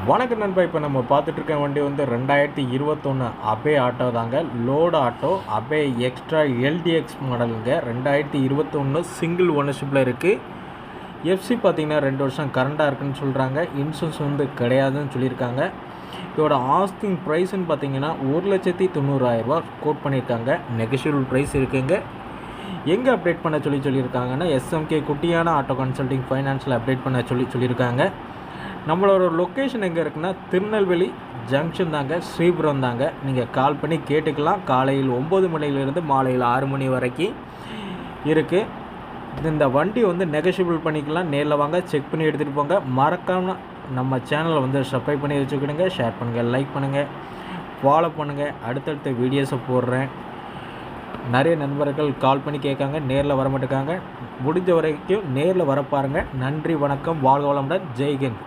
வணக்கம் நண்பா. இப்போ நம்ம பார்த்துட்ருக்க வண்டி வந்து 2021 அபே ஆட்டோ தாங்க. Load auto Ape extra LDX மாடலுங்க. 2021 சிங்கிள் ஓனர்ஷிப்பில் இருக்குது. எஃப்சி பார்த்திங்கன்னா 2 வருஷம் கரண்டாக இருக்குன்னு சொல்கிறாங்க. இன்சூரன்ஸ் வந்து கிடையாதுன்னு சொல்லியிருக்காங்க. இதோட ஆஸ்கிங் ப்ரைஸ்ன்னு பார்த்தீங்கன்னா 1,90,000 கோட் பண்ணியிருக்காங்க. நெகோஷியபிள் ப்ரைஸ் இருக்குங்க. எங்கே அப்டேட் பண்ண சொல்லியிருக்காங்கன்னா எஸ்எம்கே குட்டியான ஆட்டோ கன்சல்டிங் ஃபைனான்ஸில் அப்டேட் பண்ண சொல்லியிருக்காங்க. நம்மளோட லொக்கேஷன் எங்கே இருக்குன்னா திருநெல்வேலி ஜங்ஷன் தாங்க, ஸ்ரீபுரம் தாங்க. நீங்கள் கால் பண்ணி கேட்டுக்கலாம். காலையில் 9 மணிலேருந்து மாலையில் 6 மணி வரைக்கும் இருக்குது. இந்த வண்டி வந்து நெகோஷியபிள் பண்ணிக்கலாம். நேரில் வாங்க, செக் பண்ணி எடுத்துகிட்டு போங்க. மறக்காமல் நம்ம சேனலை வந்து சப்ஸ்கிரைப் பண்ணி வச்சுக்கிடுங்க. ஷேர் பண்ணுங்கள், லைக் பண்ணுங்கள், ஃபாலோ பண்ணுங்கள். அடுத்தடுத்த வீடியோஸை போடுறேன். நிறைய நண்பர்கள் கால் பண்ணி கேட்காங்க, நேரில் வர மாட்டேங்காங்க. முடிஞ்ச வரைக்கும் நேரில் வர பாருங்கள். நன்றி, வணக்கம், வாழ்க வளமுடன், ஜெய்ஹிந்த்.